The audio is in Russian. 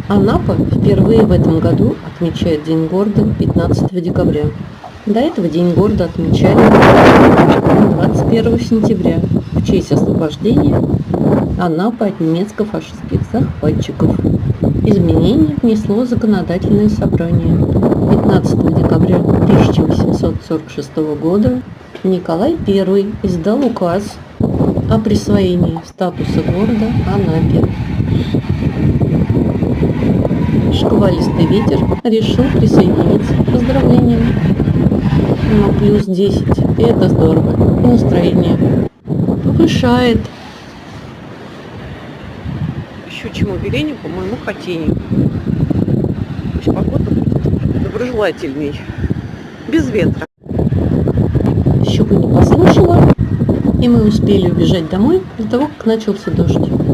Анапа впервые в этом году отмечает День города 15 декабря. До этого День города отмечали 21 сентября в честь освобождения Анапы от немецко-фашистских захватчиков. Изменение внесло законодательное собрание. 15 декабря 1846 года Николай I издал указ о присвоении статуса города Анапе. Шквалистый ветер решил присоединиться к поздравлениям. Но плюс 10, и это здорово, и настроение повышает. Щучьему велению, по моему хотению. Пусть погода будет доброжелательней, без ветра. Щука не послушала, и мы успели убежать домой до того, как начался дождь.